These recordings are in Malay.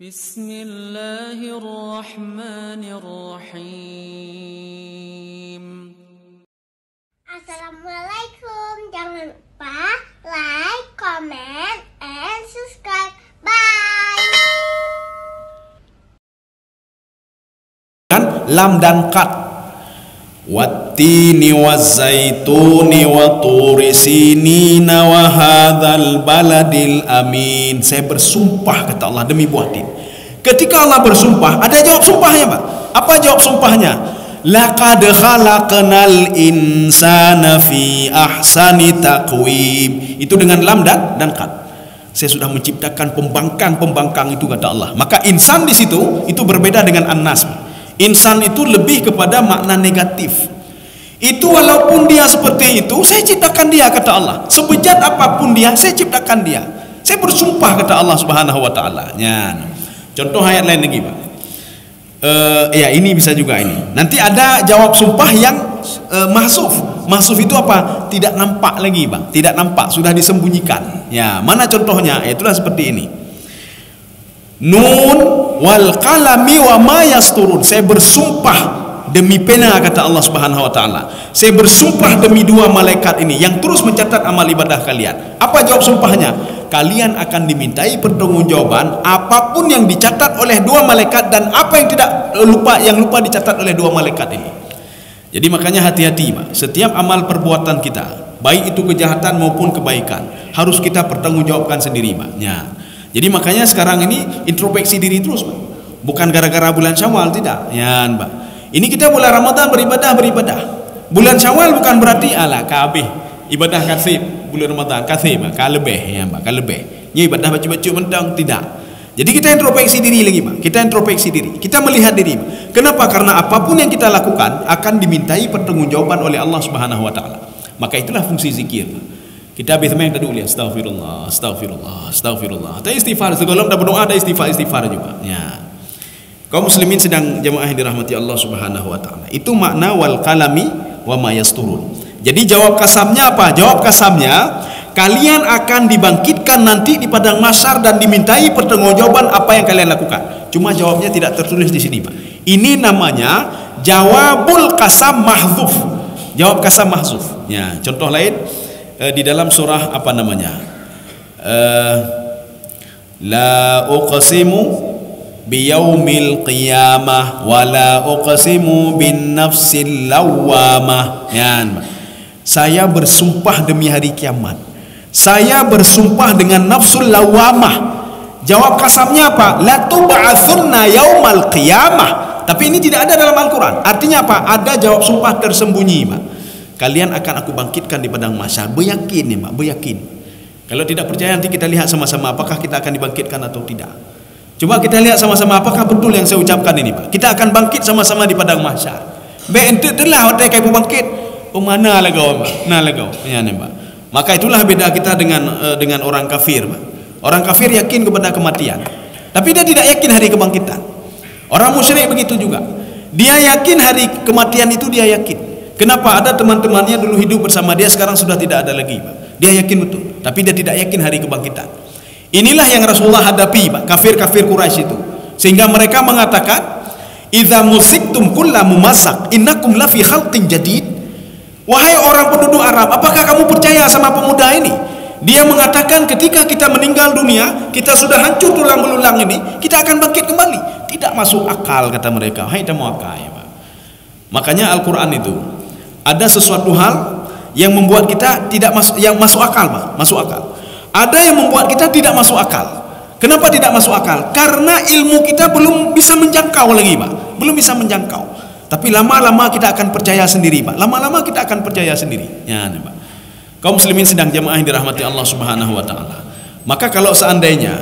Bismillahirrahmanirrahim. Assalamualaikum. Jangan lupa like, comment, and subscribe. Bye. Lam dan kat. Wattini wazzaituni wa turi sinina wa hadzal baladil amin. Saya bersumpah, kata Allah, demi buah tin. Ketika Allah bersumpah, ada jawab sumpahnya, Pak. Apa jawab sumpahnya? Laqad khalaqnal insana fi ahsani taqwim. Itu dengan lam dan kat. Saya sudah menciptakan pembangkang itu, kata Allah. Maka insan di situ itu berbeda dengan an-nas. Insan itu lebih kepada makna negatif. Itu walaupun dia seperti itu, saya ciptakan dia, kata Allah. Sebejat apapun dia, saya ciptakan dia. Saya bersumpah, kata Allah Subhanahu wa taala. Ya. Contoh ayat lain lagi, Pak. Ya ini bisa juga ini. Nanti ada jawab sumpah yang mahsuf. Mahsuf itu apa? Tidak nampak lagi, Pak. Tidak nampak, sudah disembunyikan. Ya, mana contohnya? Itulah seperti ini. Nun wal qalami wa ma yasturun. Saya bersumpah demi pena, kata Allah Subhanahu wa taala. Saya bersumpah demi dua malaikat ini yang terus mencatat amal ibadah kalian. Apa jawab sumpahnya? Kalian akan dimintai pertanggungjawaban apapun yang dicatat oleh dua malaikat dan apa yang lupa dicatat oleh dua malaikat ini. Jadi makanya hati-hati, Pak. Setiap amal perbuatan kita, baik itu kejahatan maupun kebaikan, harus kita pertanggungjawabkan sendiri, Pak. Ya. Jadi makanya sekarang ini introspeksi diri terus, Pak. Bukan gara-gara bulan Syawal, tidak. Ya, Pak. Ini kita bulan Ramadan beribadah. Bulan Syawal bukan berarti ala kabeh ibadah kasih bulan Ramadan kasih, Pak. Kalebeh, ya, Pak. Kalebeh. Ini ibadah baca-baca mentang, tidak. Jadi kita introspeksi diri lagi, Pak. Kita introspeksi diri. Kita melihat diri, Pak. Kenapa? Karena apapun yang kita lakukan akan dimintai pertanggungjawaban oleh Allah Subhanahu wa taala. Maka itulah fungsi zikir, Pak. Kita habis main tadi lihat astagfirullah. Tapi istighfar, sebelum dah berdoa ada istighfar juga. Ya. Kaum muslimin sedang jemaah yang dirahmati Allah Subhanahu wa taala. Itu makna wal qalami wa ma yasturun. Jadi jawab kasamnya apa? Jawab kasamnya, kalian akan dibangkitkan nanti di padang mahsyar dan dimintai pertanggungjawaban apa yang kalian lakukan. Cuma jawabnya tidak tertulis di sini, Pak. Ini namanya jawabul qasam mahdzuf. Jawab kasam mahdzuf. Ya, contoh lain di dalam surah apa namanya? La uqsimu biyaumil qiyamah wa la uqsimu bin nafsil lawwamah. Ya, saya bersumpah demi hari kiamat. Saya bersumpah dengan nafsul lawwamah. Jawab kasamnya apa? La tub'atsunna yaumal qiyamah. Tapi ini tidak ada dalam Al-Quran. Artinya apa? Ada jawab sumpah tersembunyi, Pak. Kalian akan aku bangkitkan di padang mahsyar. Beryakin ya, Mak, beryakin. Kalau tidak percaya nanti kita lihat sama-sama apakah kita akan dibangkitkan atau tidak. Coba kita lihat sama-sama apakah betul yang saya ucapkan ini, Pak. Kita akan bangkit sama-sama di padang mahsyar. Ente telah hotel kayak bangkit. Oh mana lah kau, Pak? Nah lah kau. Ya, nih, Pak. Maka itulah beda kita dengan orang kafir, Pak. Orang kafir yakin kepada kematian, tapi dia tidak yakin hari kebangkitan. Orang musyrik begitu juga. Dia yakin hari kematian itu, dia yakin. Kenapa? Ada teman-temannya dulu hidup bersama dia, sekarang sudah tidak ada lagi, Pak. Dia yakin betul, tapi dia tidak yakin hari kebangkitan. Inilah yang Rasulullah hadapi, Pak, kafir-kafir Quraisy itu. Sehingga mereka mengatakan, "Idza musiktum kulla mumassak, innakum lafi khalqin jadid." Wahai orang penduduk Arab, apakah kamu percaya sama pemuda ini? Dia mengatakan ketika kita meninggal dunia, kita sudah hancur tulang belulang ini, kita akan bangkit kembali. Tidak masuk akal, kata mereka. Hai, tidak mau akal, ya, Pak. Makanya Al-Quran itu ada sesuatu hal yang membuat kita tidak masuk akal, Pak. Masuk akal. Ada yang membuat kita tidak masuk akal. Kenapa tidak masuk akal? Karena ilmu kita belum bisa menjangkau lagi, Pak. Belum bisa menjangkau. Tapi lama-lama kita akan percaya sendiri, Pak. Lama-lama kita akan percaya sendiri. Ya, nih, Pak. Kaum muslimin sedang jemaah yang dirahmati Allah Subhanahu wa taala. Maka kalau seandainya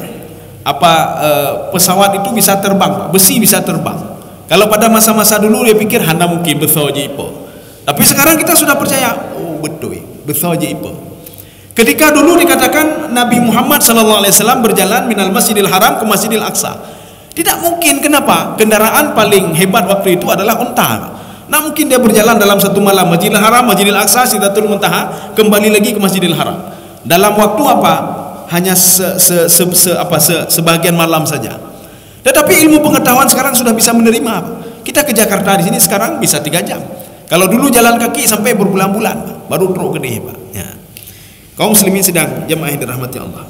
pesawat itu bisa terbang, Pak. Besi bisa terbang. Kalau pada masa-masa dulu dia pikir hana mungkin besar je ipo. Tapi sekarang kita sudah percaya, oh betul, besar je ipo. Ketika dulu dikatakan Nabi Muhammad SAW berjalan minal Masjidil Haram ke Masjidil Aqsa, tidak mungkin. Kenapa? Kendaraan paling hebat waktu itu adalah unta. Nah mungkin dia berjalan dalam satu malam Masjidil Haram, Masjidil Aqsa, Sidratul Muntaha, kembali lagi ke Masjidil Haram. Dalam waktu apa? Hanya sebagian malam saja. Tetapi ilmu pengetahuan sekarang sudah bisa menerima, Pak. Kita ke Jakarta di sini sekarang bisa 3 jam. Kalau dulu jalan kaki sampai berbulan-bulan, Pak, baru truk gede, Pak. Ya. Kaum muslimin sedang jemaah yang dirahmati Allah.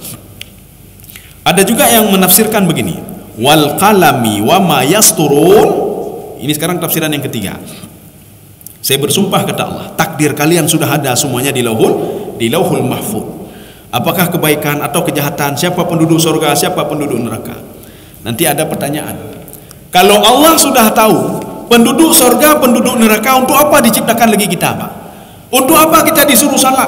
Ada juga yang menafsirkan begini, wal qalami wa ma yasturun. Ini sekarang tafsiran yang ketiga. Saya bersumpah kata Allah, takdir kalian sudah ada semuanya di lauhul mahfuz. Apakah kebaikan atau kejahatan, siapa penduduk surga, siapa penduduk neraka. Nanti ada pertanyaan. Kalau Allah sudah tahu penduduk surga, penduduk neraka, untuk apa diciptakan lagi kita, Pak? Untuk apa kita disuruh salat?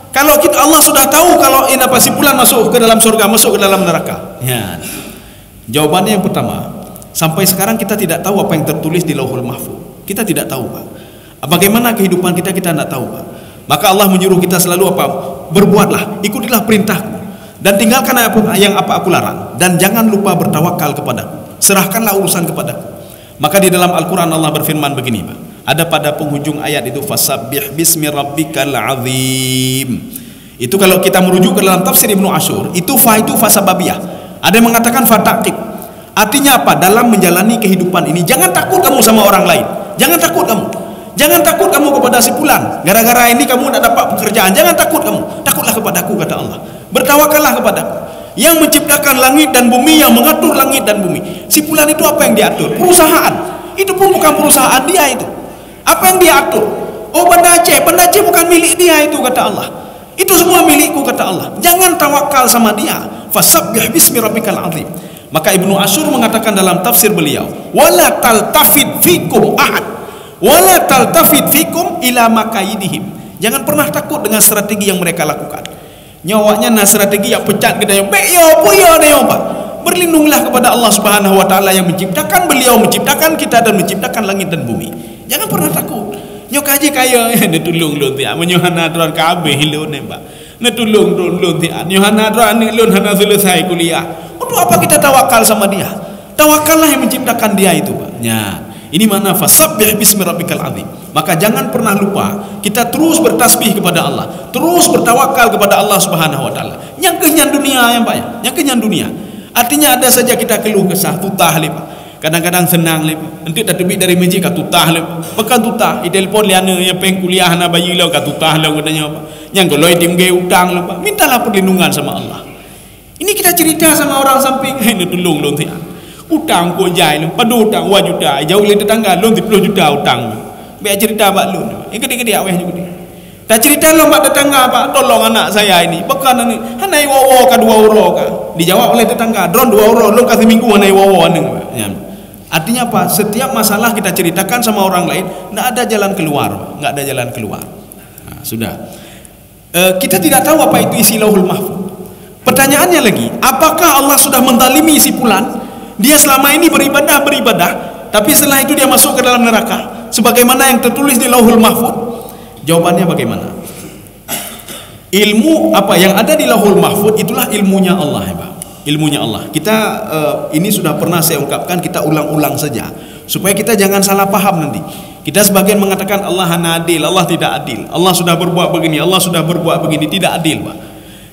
Kalau Allah sudah tahu kalau si fulan masuk ke dalam surga, masuk ke dalam neraka. Ya. Jawabannya yang pertama, sampai sekarang kita tidak tahu apa yang tertulis di lauhul mahfuz. Kita tidak tahu, Pak. Bagaimana kehidupan kita tidak tahu, Pak. Maka Allah menyuruh kita selalu apa? Berbuatlah, ikutilah perintahku, dan tinggalkan yang apa aku larang, dan jangan lupa bertawakal kepadaku. Serahkanlah urusan kepadaku. Maka di dalam Al-Quran Allah berfirman begini, Pak. Ada pada penghujung ayat itu, fasabbih bismi rabbikal azim. Itu kalau kita merujuk ke dalam tafsir Ibnu Ashur, itu fasababiyah. Ada yang mengatakan fataqib. Artinya apa? Dalam menjalani kehidupan ini, jangan takut kamu sama orang lain. Jangan takut kamu. Jangan takut kamu kepada si fulan. Gara-gara ini kamu tidak dapat pekerjaan. Jangan takut kamu. Takutlah kepadaku, kata Allah. Bertawakallah kepadaku. Yang menciptakan langit dan bumi, yang mengatur langit dan bumi. Si fulan itu apa yang diatur? Perusahaan. Itu pun bukan perusahaan dia itu. Apa yang dia atur? Oh, Banda Aceh bukan milik dia itu, kata Allah. Itu semua milikku, kata Allah. Jangan tawakal sama dia. Fasabbih bismi rabbikal azim. Maka Ibnu Ashur mengatakan dalam tafsir beliau, wala taltafid fikum ahad, wala taltafid fikum ila makaidihim. Jangan pernah takut dengan strategi yang mereka lakukan. Nyawanya na strategi yang pecat kita yang Pak. Berlindunglah kepada Allah Subhanahu wa taala yang menciptakan, beliau menciptakan kita dan menciptakan langit dan bumi. Jangan pernah takut. Nyok aja kaya dia tolong lon dia menyohana dron kabeh lon Pak. Ne tolong lon dia. Nyohana dron lon hana selesai kuliah. Untuk apa kita tawakal sama dia? Tawakallah yang menciptakan dia itu, Pak. Ya. Ini mana fasabbih bismi rabbikal azim. Maka jangan pernah lupa kita terus bertasbih kepada Allah, terus bertawakal kepada Allah Subhanahu wa taala. Yang kenyan dunia yang Pak ya. Yang kenyan dunia. Artinya ada saja kita keluh kesah tutah le Pak. Kadang-kadang senang le Pak. Nanti dah terbit dari masjid ka tutah le Pak. Pekan tutah, i telefon liana yang peng kuliah na bayi lo ka tutah le katanya Pak. Yang goloi timge utang le Pak. Mintalah perlindungan sama Allah. Ini kita cerita sama orang samping, "Hei, tolong lon dia. Utang ko jai le, padu utang 2 juta. Jauh le tetangga lon 10 juta utang." Biar cerita Pak lon. Gede-gede aweh juga. Tak cerita lo Pak tetangga Pak, tolong anak saya ini. Bekan ni, hanai wowo ka 2 euro ka. Dijawab oleh tetangga, "Dron 2 euro, lo kasih minggu hanai wowo ning." Ya. Artinya apa? Setiap masalah kita ceritakan sama orang lain, enggak ada jalan keluar, enggak ada jalan keluar. Nah, sudah. Kita tidak tahu apa itu isi lauhul mahfuz. Pertanyaannya lagi, apakah Allah sudah menzalimi si fulan? Dia selama ini beribadah, tapi setelah itu dia masuk ke dalam neraka sebagaimana yang tertulis di lauhul mahfuz? Jawabannya bagaimana? Ilmu apa yang ada di lauhul mahfuz itulah ilmunya Allah ya Pak. Ilmunya Allah. Kita ini sudah pernah saya ungkapkan, kita ulang-ulang saja supaya kita jangan salah paham nanti. Kita sebagian mengatakan Allah hana adil, Allah tidak adil. Allah sudah berbuat begini, Allah sudah berbuat begini, tidak adil Pak.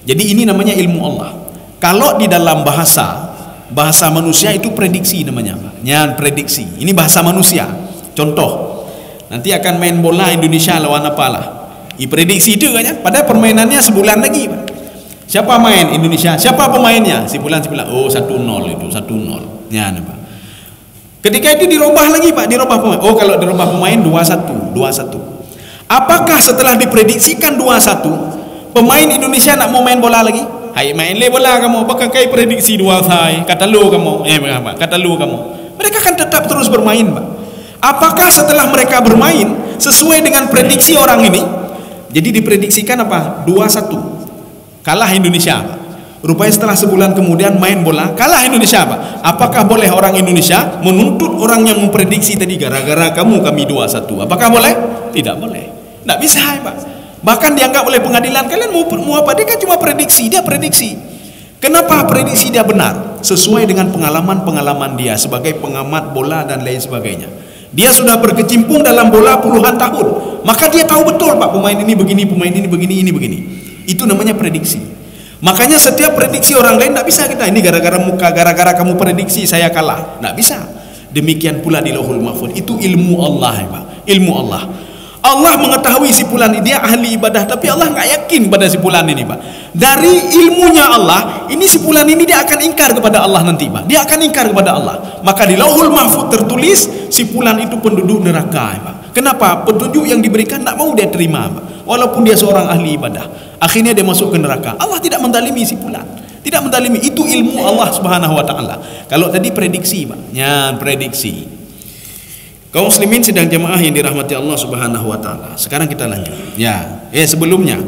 Jadi ini namanya ilmu Allah. Kalau di dalam bahasa manusia itu prediksi namanya Pak. Ya, prediksi. Ini bahasa manusia. Contoh, nanti akan main bola Indonesia lawan apalah. Prediksi itu kan ya. Padahal permainannya sebulan lagi Pak. Siapa main Indonesia? Siapa pemainnya? Si bulan. Oh 1-0 itu, 1-0. Ya, Pak. Ketika itu dirubah lagi Pak, dirubah pemain. Oh kalau dirubah pemain 2-1. Apakah setelah diprediksikan 2-1 pemain Indonesia nak mau main bola lagi? Hai main le bola kamu, apakah kai prediksi 2-2 kata lu kamu. Kata lu kamu. Mereka kan tetap terus bermain Pak. Apakah setelah mereka bermain sesuai dengan prediksi orang ini? Jadi diprediksikan apa? 2-1. Kalah Indonesia Pak. Rupanya setelah sebulan kemudian main bola, kalah Indonesia Pak. Apakah boleh orang Indonesia menuntut orang yang memprediksi tadi gara-gara kamu kami 2-1? Apakah boleh? Tidak boleh. Tidak bisa Pak. Bahkan dianggap oleh pengadilan, kalian mau apa? Dia kan cuma prediksi, dia prediksi. Kenapa prediksi dia benar? Sesuai dengan pengalaman-pengalaman dia sebagai pengamat bola dan lain sebagainya. Dia sudah berkecimpung dalam bola puluhan tahun, maka dia tahu betul Pak, pemain ini begini, pemain ini begini, ini begini. Itu namanya prediksi. Makanya setiap prediksi orang lain tidak bisa kita, ini gara-gara muka, gara-gara kamu prediksi saya kalah, tidak bisa. Demikian pula di Lauhul Mahfuz, itu ilmu Allah ya Pak, ilmu Allah. Allah mengetahui si fulan ini dia ahli ibadah, tapi Allah nggak yakin pada si fulan ini Pak. Dari ilmunya Allah, ini si fulan ini dia akan ingkar kepada Allah nanti Pak. Dia akan ingkar kepada Allah. Maka di Lauhul Mahfuz tertulis si fulan itu penduduk neraka Pak. Kenapa? Petunjuk yang diberikan tidak mau dia terima Pak. Walaupun dia seorang ahli ibadah, akhirnya dia masuk ke neraka. Allah tidak mendalimi si fulan, tidak mendalimi. Itu ilmu Allah Subhanahu wa taala. Kalau tadi prediksi Pak, ya prediksi. Kaum muslimin sedang jemaah yang dirahmati Allah Subhanahu wa taala. Sekarang kita lanjut. Ya, sebelumnya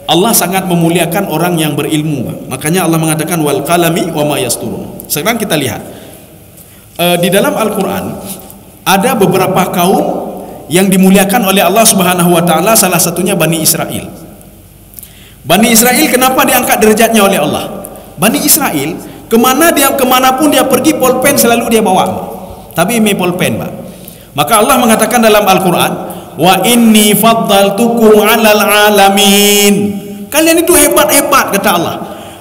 Allah sangat memuliakan orang yang berilmu. Makanya Allah mengatakan wal qalami wa ma yasturun. Sekarang kita lihat di dalam Al-Qur'an ada beberapa kaum yang dimuliakan oleh Allah Subhanahu wa taala, salah satunya Bani Israel. Bani Israel kenapa diangkat derajatnya oleh Allah? Bani Israel kemanapun dia pergi, pulpen selalu dia bawa. Tapi ini pulpen Pak. Maka Allah mengatakan dalam Al-Quran, wa inni faddaltukum 'alal alamin. Kalian itu hebat-hebat kata Allah.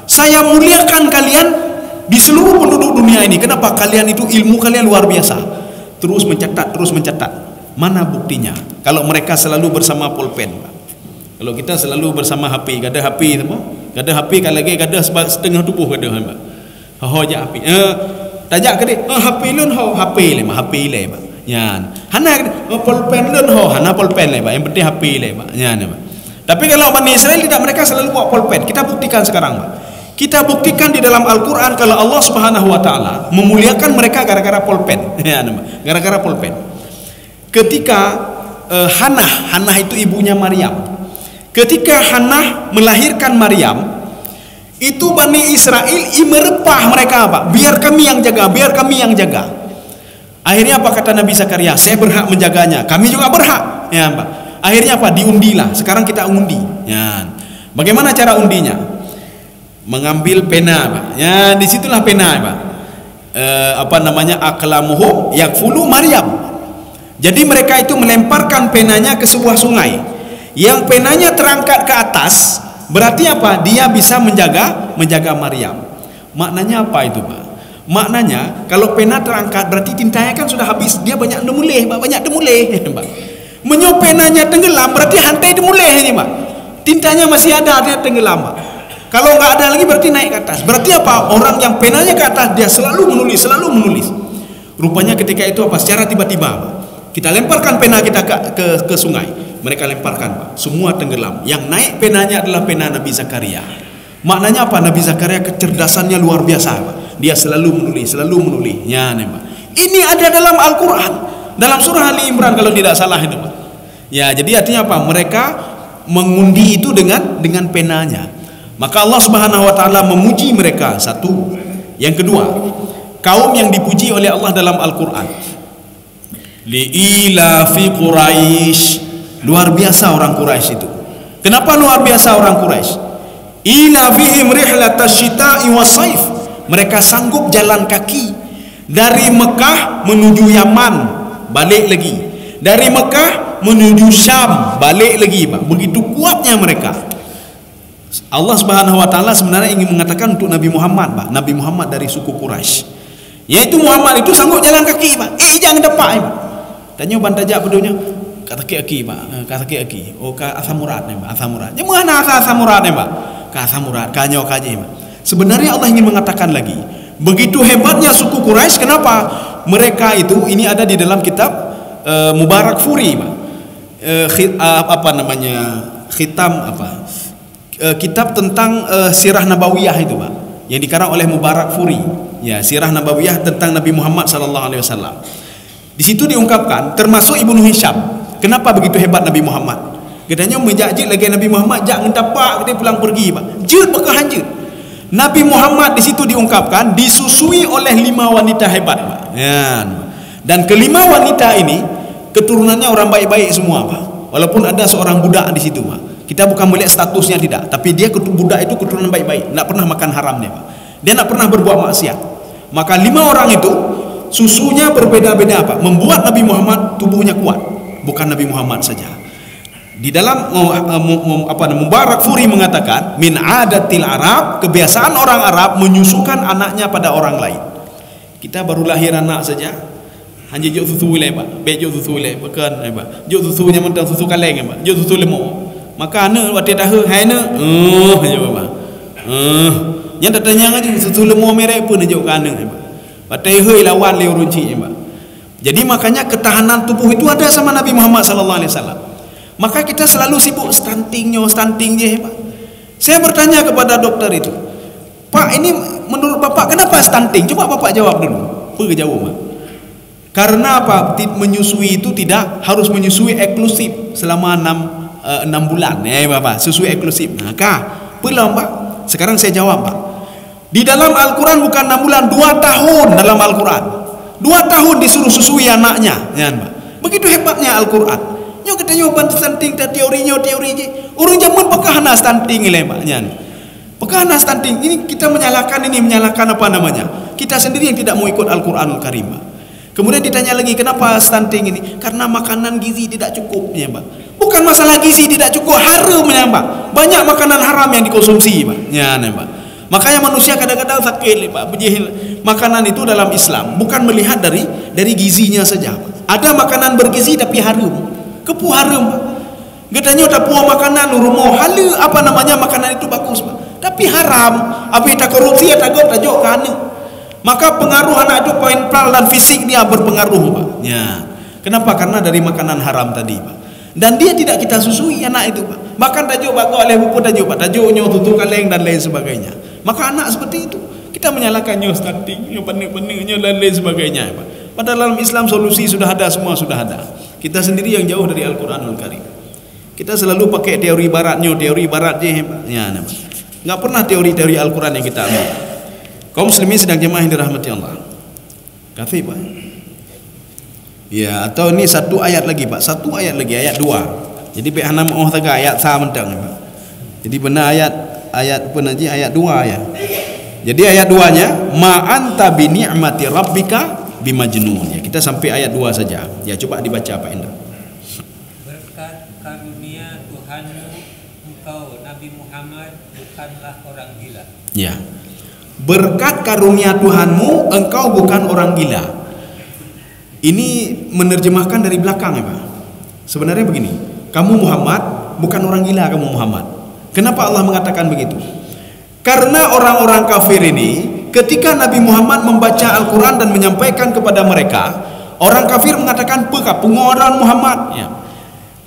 Saya muliakan kalian di seluruh penduduk dunia ini. Kenapa? Kalian itu ilmu kalian luar biasa. Terus mencatat, terus mencatat. Mana buktinya? Kalau mereka selalu bersama pulpen Pak. Kalau kita selalu bersama HP, gada HP semua. Gada HP kalau lagi gada setengah tubuh gada Pak. Ho je HP. Tajak ke dia, HP lun ho, HP le mak, HP le mak. Yan. Hana pulpen lun ho, hana pulpen le mak. Yang penting HP le mak. Yan mak. Tapi kalau Bani Israel tidak, mereka selalu bawa pulpen. Kita buktikan sekarang mak. Kita buktikan di dalam Al-Qur'an kalau Allah Subhanahu wa taala memuliakan mereka gara-gara pulpen. Yan mak. Gara-gara pulpen. Ketika Hannah itu ibunya Maryam. Ketika Hannah melahirkan Maryam, itu Bani Israel merepah mereka Pak. Biar kami yang jaga, biar kami yang jaga. Akhirnya apa kata Nabi Zakaria? Saya berhak menjaganya. Kami juga berhak. Ya Pak. Akhirnya apa? Diundilah. Sekarang kita undi. Ya. Bagaimana cara undinya? Mengambil pena Pak. Ya, disitulah pena Pak. Aqlamuhum yakfulu Maryam. Jadi mereka itu melemparkan penanya ke sebuah sungai. Yang penanya terangkat ke atas, berarti apa? Dia bisa menjaga Maryam. Maknanya apa itu Pak? Maknanya kalau pena terangkat berarti tintanya kan sudah habis. Dia banyak demulih Pak, banyak demulih Pak. Menyo penanya tenggelam berarti hantai demulih ini Pak. Tintanya masih ada, dia tenggelam Pak. Kalau nggak ada lagi berarti naik ke atas. Berarti apa? Orang yang penanya ke atas dia selalu menulis, selalu menulis. Rupanya ketika itu apa? Secara tiba-tiba Pak, kita lemparkan pena kita ke sungai. Mereka lemparkan Pak, semua tenggelam. Yang naik penanya adalah pena Nabi Zakaria. Maknanya apa? Nabi Zakaria kecerdasannya luar biasa Pak. Dia selalu menulis, selalu menulis. Ya, Pak. Ini ada dalam Al-Quran, dalam surah Ali Imran kalau tidak salah itu Pak. Ya, jadi artinya apa? Mereka mengundi itu dengan penanya. Maka Allah Subhanahu wa taala memuji mereka. Satu. Yang kedua, kaum yang dipuji oleh Allah dalam Al-Quran. Li'ilafi Quraisy. Luar biasa orang Quraisy itu. Kenapa luar biasa orang Quraisy? Ila fihim rihlatash syita'i was-saif. Mereka sanggup jalan kaki dari Mekah menuju Yaman, balik lagi. Dari Mekah menuju Syam, balik lagi Pak. Begitu kuatnya mereka. Allah Subhanahu wa taala sebenarnya ingin mengatakan untuk Nabi Muhammad Pak. Nabi Muhammad dari suku Quraisy. Yaitu Muhammad itu sanggup jalan kaki Pak. Jangan depak Pak. Tanya bantajak pedunya. Kata aki Pak, kata aki. Oh ka asam urat nih Pak, asam urat. Mana asam urat nih Pak? Ka asam urat, kanyo kaje Pak. Sebenarnya Allah ingin mengatakan lagi, begitu hebatnya suku Quraisy. Kenapa? Mereka itu, ini ada di dalam kitab Mubarak Furi Pak. Kitab tentang sirah nabawiyah itu Pak, yang dikarang oleh Mubarak Furi. Ya, sirah nabawiyah tentang Nabi Muhammad sallallahu alaihi wasallam. Di situ diungkapkan termasuk Ibnu Hisham. Kenapa begitu hebat Nabi Muhammad? Katanya menjajit lagi Nabi Muhammad jangan tapak dia pulang pergi Pak. Jut bekahan jut. Nabi Muhammad di situ diungkapkan disusui oleh 5 wanita hebat Pak. Ya. Dan kelima wanita ini keturunannya orang baik-baik semua Pak. Walaupun ada seorang budak di situ Pak. Kita bukan melihat statusnya tidak, tapi dia budak itu keturunan baik-baik, tidak pernah makan haram dia Pak. Dia tidak pernah berbuat maksiat. Maka 5 orang itu susunya berbeda-beda Pak, membuat Nabi Muhammad tubuhnya kuat. Bukan Nabi Muhammad saja. Di dalam Mubarak Furi mengatakan min adatil Arab, kebiasaan orang Arab menyusukan anaknya pada orang lain. Kita baru lahir anak saja hanya jok susu le pak, bejok susu le bukan pak, jok susunya mentang susu kaleng pak, jok susu lemuk. Maka anak waktu dah hai na hanya pak. Yang datanya aja susu lemuk merek pun jok anak pak. Waktu hai lawan le runci pak. Jadi makanya ketahanan tubuh itu ada sama Nabi Muhammad sallallahu alaihi wasallam. Maka kita selalu sibuk stunting je Pak. Saya bertanya kepada dokter itu, Pak, ini menurut Bapak kenapa stunting? Coba Bapak jawab dulu. Apa jawab Pak? Karena apa? Menyusui itu tidak harus menyusui eksklusif selama 6 bulan. Bapak, susui eksklusif. Maka belum Pak. Sekarang saya jawab Pak. Di dalam Al-Quran bukan 6 bulan, 2 tahun dalam Al-Quran. 2 tahun disuruh susui anaknya, ya Pak. Begitu hebatnya Al-Quran. Nyo kita nyoban stunting teori je. Orang zaman pekahana stunting ile maknya. Pekahana stunting ini kita menyalahkan apa namanya? Kita sendiri yang tidak mau ikut Al-Qur'anul Karim. Kemudian ditanya lagi kenapa stunting ini? Karena makanan gizi tidak cukup ya, Pak. Bukan masalah gizi tidak cukup, haram ya, Pak. Banyak makanan haram yang dikonsumsi, Pak. Ya, Pak. Makanya manusia kadang-kadang sakit, Pak. Makanan itu dalam Islam bukan melihat dari gizinya saja. Ada makanan bergizi tapi haram. Kepu haram katanya tak puas makanan rumah halu apa namanya makanan itu bagus Pak. Tapi haram apa kita korupsi tak tajuk kana maka pengaruh anak itu mental dan fisik dia berpengaruh Pak ya. Kenapa? Karena dari makanan haram tadi Pak. Dan dia tidak kita susui anak itu Pak. Makan tajuk bagus oleh buku tajuk Pak, tajuknya tutu kaleng dan lain sebagainya. Maka anak seperti itu kita menyalahkannya stunting, pening-peningnya dan lain sebagainya Pak. Padahal dalam Islam solusi sudah ada, semua sudah ada. Kita sendiri yang jauh dari Al-Quranul Karim. Kita selalu pakai teori baratnya, teori barat je. Ya, enggak pernah teori-teori Al-Quran yang kita ambil. Kaum muslimin sedang jemaah yang dirahmati Allah. Kafi Pak. Ya, atau ini satu ayat lagi Pak. Satu ayat lagi, ayat 2. Jadi Pak Hana mau taga ayat sa mentang Pak. Jadi benar ayat apa nanti ayat 2 ya. Jadi ayat 2-nya ma anta bi ni'mati rabbika bimajnun ya. Kita sampai ayat 2 saja. Ya coba dibaca Pak Indra. Berkat karunia Tuhanmu engkau Nabi Muhammad bukanlah orang gila. Ya. Berkat karunia Tuhanmu engkau bukan orang gila. Ini menerjemahkan dari belakang ya Pak. Sebenarnya begini, kamu Muhammad bukan orang gila kamu Muhammad. Kenapa Allah mengatakan begitu? Karena orang-orang kafir ini ketika Nabi Muhammad membaca Al-Quran dan menyampaikan kepada mereka, orang kafir mengatakan pengoran Muhammad ya.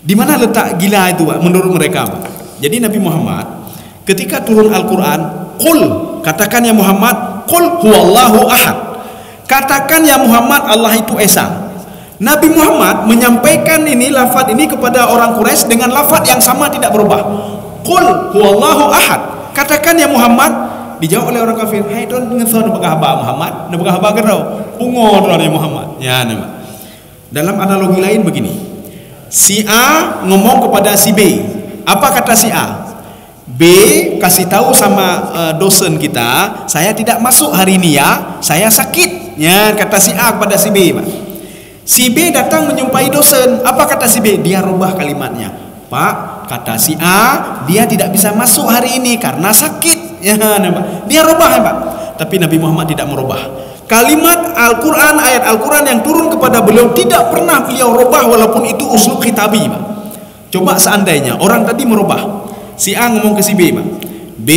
Di mana letak gila itu Pak menurut mereka Pak? Jadi Nabi Muhammad ketika turun Al-Quran, qul, katakan ya Muhammad, qul huwallahu ahad, katakan ya Muhammad Allah itu esa. Nabi Muhammad menyampaikan ini lafaz ini kepada orang Quraisy dengan lafaz yang sama tidak berubah. Qul huwallahu ahad, katakan ya Muhammad. Dijawab oleh orang kafir, hai tuan ngesor nebakah haba Muhammad, nebakah haba kerau, pungo tuan ya Muhammad. Ya nama. Dalam analogi lain begini, si A ngomong kepada si B, apa kata si A? B kasih tahu sama dosen kita, saya tidak masuk hari ini ya, saya sakit. Ya kata si A kepada si B. Pak. Si B datang menjumpai dosen, apa kata si B? Dia rubah kalimatnya, Pak. Kata si A, dia tidak bisa masuk hari ini karena sakit. Ya, dia rubah ya Pak. Tapi Nabi Muhammad tidak merubah. Kalimat Al-Quran, ayat Al-Quran yang turun kepada beliau tidak pernah beliau rubah walaupun itu uslub khitabi Pak. Coba seandainya orang tadi merubah. Si A ngomong ke si B Pak. B,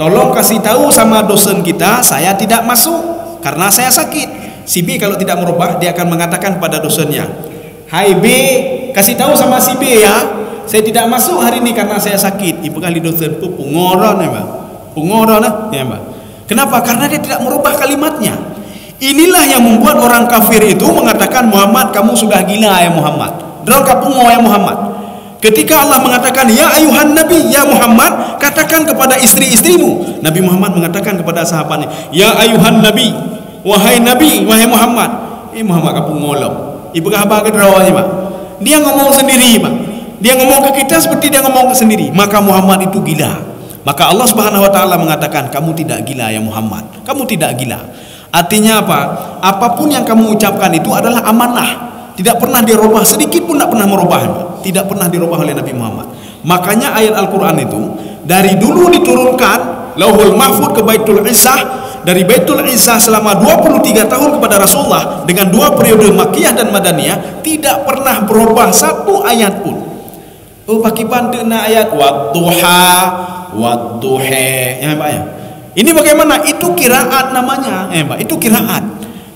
tolong kasih tahu sama dosen kita, saya tidak masuk karena saya sakit. Si B kalau tidak merubah, dia akan mengatakan kepada dosennya, hai B, kasih tahu sama si B ya, saya tidak masuk hari ini karena saya sakit. Ibu kali dosen itu pengoran ya Pak. Pengoran ya Pak. Kenapa? Karena dia tidak merubah kalimatnya. Inilah yang membuat orang kafir itu mengatakan Muhammad kamu sudah gila ya Muhammad. Drol kapungo ya Muhammad. Ketika Allah mengatakan ya ayuhan nabi ya Muhammad, katakan kepada istri-istrimu. Nabi Muhammad mengatakan kepada sahabatnya, ya ayuhan nabi, wahai nabi, wahai Muhammad. Muhammad kapungo lom. Ibu kahaba ke drawanya Pak. Dia ngomong sendiri Pak. Dia ngomong ke kita seperti dia ngomong ke sendiri. Maka Muhammad itu gila. Maka Allah Subhanahu wa taala mengatakan kamu tidak gila ya Muhammad. Kamu tidak gila. Artinya apa? Apapun yang kamu ucapkan itu adalah amanah. tidak pernah dirubah, sedikit pun tidak pernah merubah, tidak pernah dirubah oleh Nabi Muhammad. Makanya ayat Al-Quran itu dari dulu diturunkan Lauhul Mahfud ke Baitul Izzah, dari Baitul Izzah selama 23 tahun kepada Rasulullah dengan 2 periode Makkiyah dan Madaniyah, tidak pernah berubah satu ayat pun. Oh, pakai bantu na ayat wadduha wadduhe, ya Pak ya. Ini bagaimana? Itu qiraat namanya, Pak. Itu qiraat.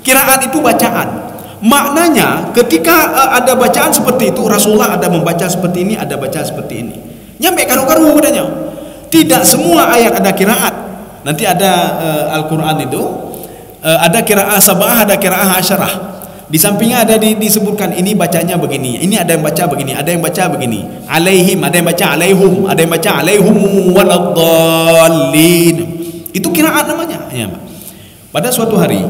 Qiraat itu bacaan. Maknanya ketika ada bacaan seperti itu, Rasulullah ada membaca seperti ini, ada baca seperti ini. Nyampe karu-karu padanya. Tidak semua ayat ada qiraat. Nanti ada Al-Quran itu ada qiraah sab'ah, ada qiraah asyarah. Di sampingnya ada disebutkan ini bacanya begini, ini ada yang baca begini, ada yang baca begini. Alaihim, ada yang baca alaihum, ada yang baca alaihum waladdallin. Itu qiraat namanya, ya, Pak. Pada suatu hari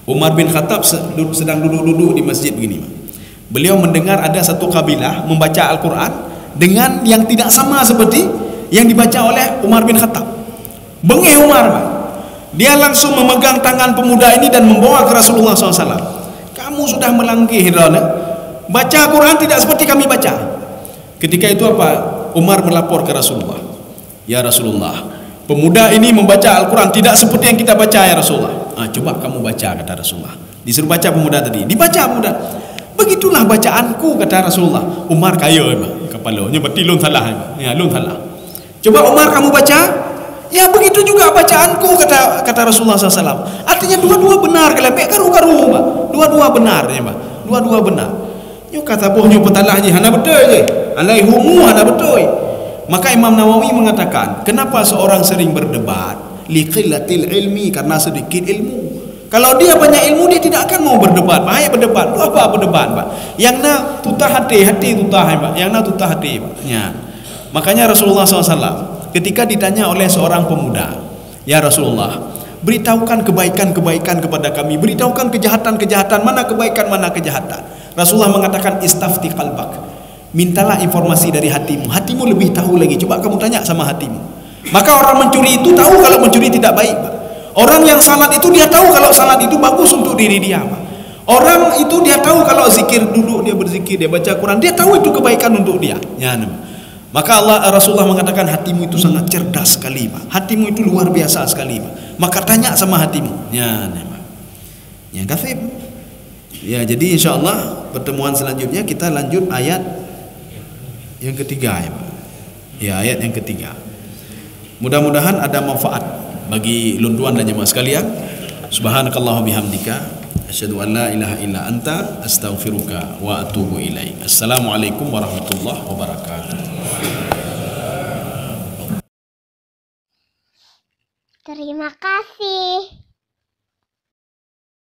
Umar bin Khattab sedang duduk-duduk di masjid begini, Pak. Beliau mendengar ada satu kabilah membaca Al-Quran dengan yang tidak sama seperti yang dibaca oleh Umar bin Khattab. Bengih Umar, Pak. Dia langsung memegang tangan pemuda ini dan membawa ke Rasulullah SAW. Kamu sudah melangkih, baca Quran tidak seperti kami baca. Ketika itu apa? Umar melapor ke Rasulullah. Ya Rasulullah, pemuda ini membaca Al-Quran tidak seperti yang kita baca ya Rasulullah. Coba kamu baca, kata Rasulullah. Disuruh baca pemuda tadi, dibaca pemuda. Begitulah bacaanku, kata Rasulullah. Umar kaya kepalanya, berarti lun salah. Ya, lun salah. Coba Umar kamu baca. Ya begitu juga bacaanku, kata Rasulullah SAW. Artinya dua-dua benar, kalau karu-karu, Pak. Dua-dua benar, ya, Pak. Dua-dua benar. Yo kata bohnya petalahnya hana betul je. Alaihumu hana betul. Maka Imam Nawawi mengatakan, kenapa seorang sering berdebat? Liqillatil ilmi, karena sedikit ilmu. Kalau dia banyak ilmu, dia tidak akan mau berdebat. Bahaya berdebat. Apa berdebat, Pak? Yang na tutah hati tutah, Pak. Yang na tutah hati, Pak. Ya. Makanya Rasulullah SAW ketika ditanya oleh seorang pemuda, ya Rasulullah, beritahukan kebaikan-kebaikan kepada kami, beritahukan kejahatan-kejahatan, mana kebaikan, mana kejahatan. Rasulullah mengatakan istafti qalbak, mintalah informasi dari hatimu. Hatimu lebih tahu lagi, coba kamu tanya sama hatimu. Maka orang mencuri itu tahu kalau mencuri tidak baik, Pak. Orang yang salat itu dia tahu kalau salat itu bagus untuk diri dia, Pak. Orang itu dia tahu kalau zikir, duduk dia berzikir, dia baca Quran, dia tahu itu kebaikan untuk dia, ya. Maka Rasulullah mengatakan hatimu itu sangat cerdas sekali, Pak. Hatimu itu luar biasa sekali, Pak. Maka tanya sama hatimu. Ya, Pak. Ya, kafir. Ya, jadi insyaallah pertemuan selanjutnya kita lanjut ayat yang ketiga, ya, Pak. Ya, ayat yang ketiga. Mudah-mudahan ada manfaat bagi lunduan dan jemaah sekalian. Subhanakallahumma bihamdika asyhadu an la ilaha illa anta astaghfiruka wa atubu ilaik. Assalamualaikum warahmatullahi wabarakatuh. Terima kasih.